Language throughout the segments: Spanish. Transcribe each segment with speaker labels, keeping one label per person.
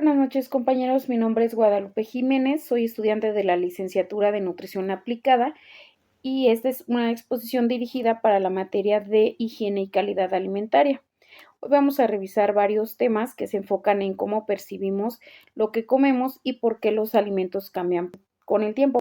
Speaker 1: Buenas noches, compañeros. Mi nombre es Guadalupe Jiménez, soy estudiante de la licenciatura de Nutrición Aplicada y esta es una exposición dirigida para la materia de higiene y calidad alimentaria. Hoy vamos a revisar varios temas que se enfocan en cómo percibimos lo que comemos y por qué los alimentos cambian con el tiempo.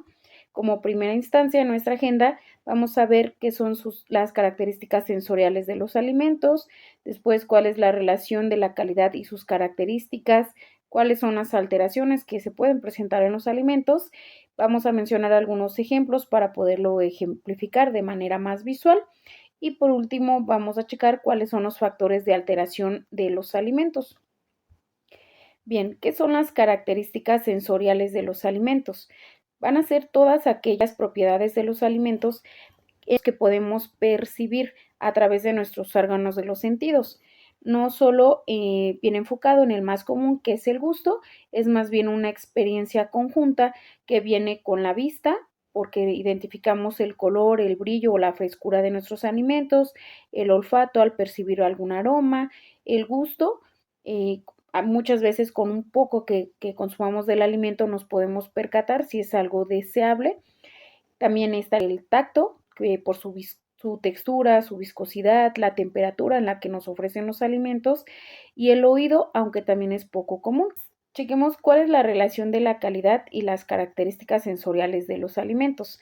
Speaker 1: Como primera instancia en nuestra agenda, vamos a ver qué son las características sensoriales de los alimentos, después cuál es la relación de la calidad y sus características, cuáles son las alteraciones que se pueden presentar en los alimentos. Vamos a mencionar algunos ejemplos para poderlo ejemplificar de manera más visual. Y por último, vamos a checar cuáles son los factores de alteración de los alimentos. Bien, ¿qué son las características sensoriales de los alimentos? Van a ser todas aquellas propiedades de los alimentos que podemos percibir a través de nuestros órganos de los sentidos. No solo viene enfocado en el más común, que es el gusto, es más bien una experiencia conjunta que viene con la vista, porque identificamos el color, el brillo o la frescura de nuestros alimentos, el olfato al percibir algún aroma, el gusto, muchas veces con un poco que consumamos del alimento nos podemos percatar si es algo deseable. También está el tacto, que por su textura, su viscosidad, la temperatura en la que nos ofrecen los alimentos, y el oído, aunque también es poco común. Chequemos cuál es la relación de la calidad y las características sensoriales de los alimentos.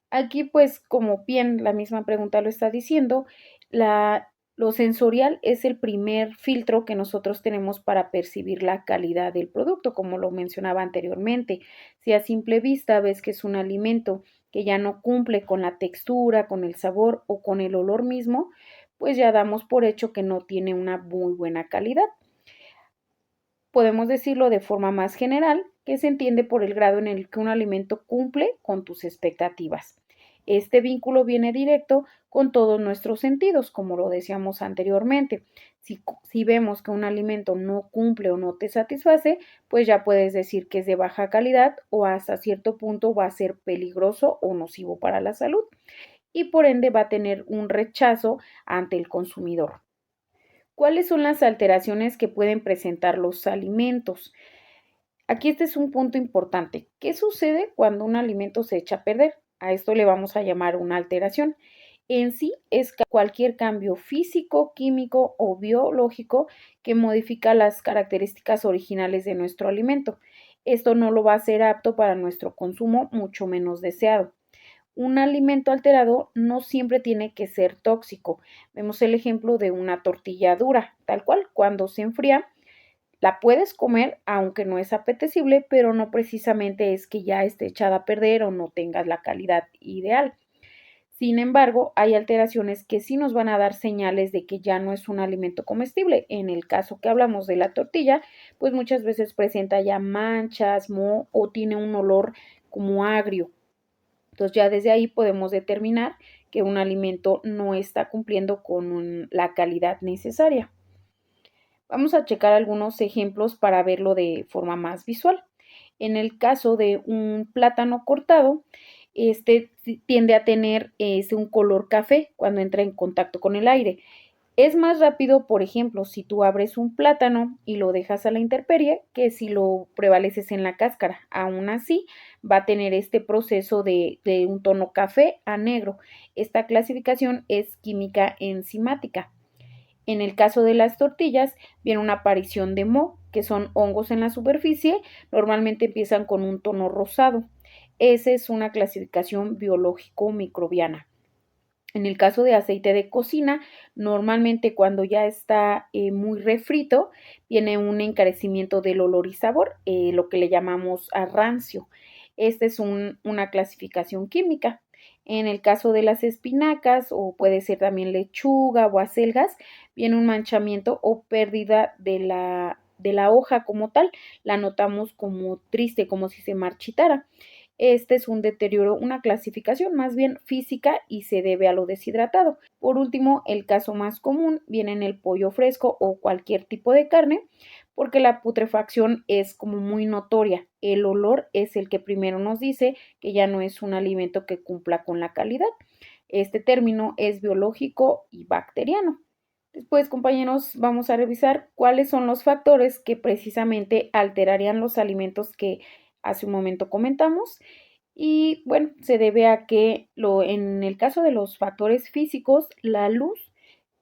Speaker 1: Aquí, pues, como bien la misma pregunta lo está diciendo, lo sensorial es el primer filtro que nosotros tenemos para percibir la calidad del producto, como lo mencionaba anteriormente. Si a simple vista ves que es un alimento que ya no cumple con la textura, con el sabor o con el olor mismo, pues ya damos por hecho que no tiene una muy buena calidad. Podemos decirlo de forma más general, que se entiende por el grado en el que un alimento cumple con tus expectativas. Este vínculo viene directo con todos nuestros sentidos, como lo decíamos anteriormente. Si vemos que un alimento no cumple o no te satisface, pues ya puedes decir que es de baja calidad o hasta cierto punto va a ser peligroso o nocivo para la salud y por ende va a tener un rechazo ante el consumidor. ¿Cuáles son las alteraciones que pueden presentar los alimentos? Aquí este es un punto importante. ¿Qué sucede cuando un alimento se echa a perder? A esto le vamos a llamar una alteración. En sí es cualquier cambio físico, químico o biológico que modifica las características originales de nuestro alimento. Esto no lo va a hacer apto para nuestro consumo, mucho menos deseado. Un alimento alterado no siempre tiene que ser tóxico. Vemos el ejemplo de una tortilla dura, tal cual, cuando se enfría, la puedes comer aunque no es apetecible, pero no precisamente es que ya esté echada a perder o no tengas la calidad ideal. Sin embargo, hay alteraciones que sí nos van a dar señales de que ya no es un alimento comestible. En el caso que hablamos de la tortilla, pues muchas veces presenta ya manchas, moho o tiene un olor como agrio. Entonces ya desde ahí podemos determinar que un alimento no está cumpliendo con la calidad necesaria. Vamos a checar algunos ejemplos para verlo de forma más visual. En el caso de un plátano cortado, este tiende a tener un color café cuando entra en contacto con el aire. Es más rápido, por ejemplo, si tú abres un plátano y lo dejas a la intemperie que si lo prevaleces en la cáscara. Aún así, va a tener este proceso de un tono café a negro. Esta clasificación es química enzimática. En el caso de las tortillas, viene una aparición de moho, que son hongos en la superficie, normalmente empiezan con un tono rosado. Esa es una clasificación biológico-microbiana. En el caso de aceite de cocina, normalmente cuando ya está muy refrito, viene un encarecimiento del olor y sabor, lo que le llamamos a rancio. Esta es una clasificación química. En el caso de las espinacas, o puede ser también lechuga o acelgas, viene un manchamiento o pérdida de la hoja como tal. La notamos como triste, como si se marchitara. Este es un deterioro, una clasificación más bien física y se debe a lo deshidratado. Por último, el caso más común viene en el pollo fresco o cualquier tipo de carne, porque la putrefacción es como muy notoria. El olor es el que primero nos dice que ya no es un alimento que cumpla con la calidad. Este término es biológico y bacteriano. Después, compañeros, vamos a revisar cuáles son los factores que precisamente alterarían los alimentos que hace un momento comentamos. Y bueno, se debe a que en el caso de los factores físicos, la luz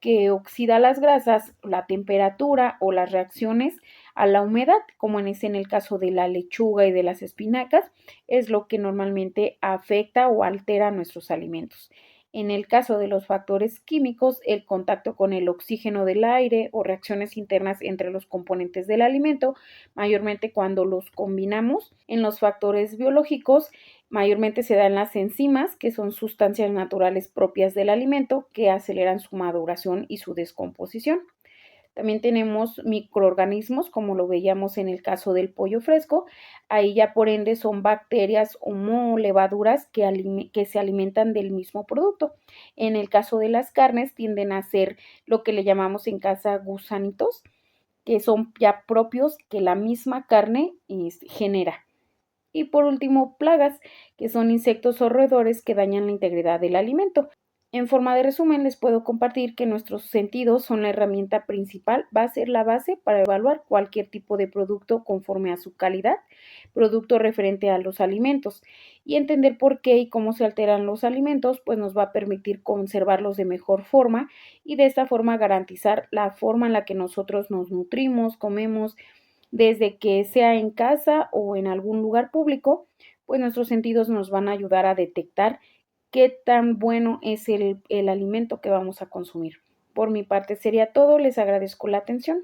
Speaker 1: que oxida las grasas, la temperatura o las reacciones a la humedad, como en el caso de la lechuga y de las espinacas, es lo que normalmente afecta o altera nuestros alimentos. En el caso de los factores químicos, el contacto con el oxígeno del aire o reacciones internas entre los componentes del alimento, mayormente cuando los combinamos. En los factores biológicos, mayormente se dan las enzimas, que son sustancias naturales propias del alimento que aceleran su maduración y su descomposición. También tenemos microorganismos, como lo veíamos en el caso del pollo fresco. Ahí ya por ende son bacterias o levaduras que se alimentan del mismo producto. En el caso de las carnes tienden a ser lo que le llamamos en casa gusanitos, que son ya propios que la misma carne genera. Y por último, plagas, que son insectos o roedores que dañan la integridad del alimento. En forma de resumen, les puedo compartir que nuestros sentidos son la herramienta principal, va a ser la base para evaluar cualquier tipo de producto conforme a su calidad, producto referente a los alimentos, y entender por qué y cómo se alteran los alimentos, pues nos va a permitir conservarlos de mejor forma y de esta forma garantizar la forma en la que nosotros nos nutrimos, comemos, desde que sea en casa o en algún lugar público, pues nuestros sentidos nos van a ayudar a detectar qué tan bueno es el alimento que vamos a consumir. Por mi parte sería todo, les agradezco la atención.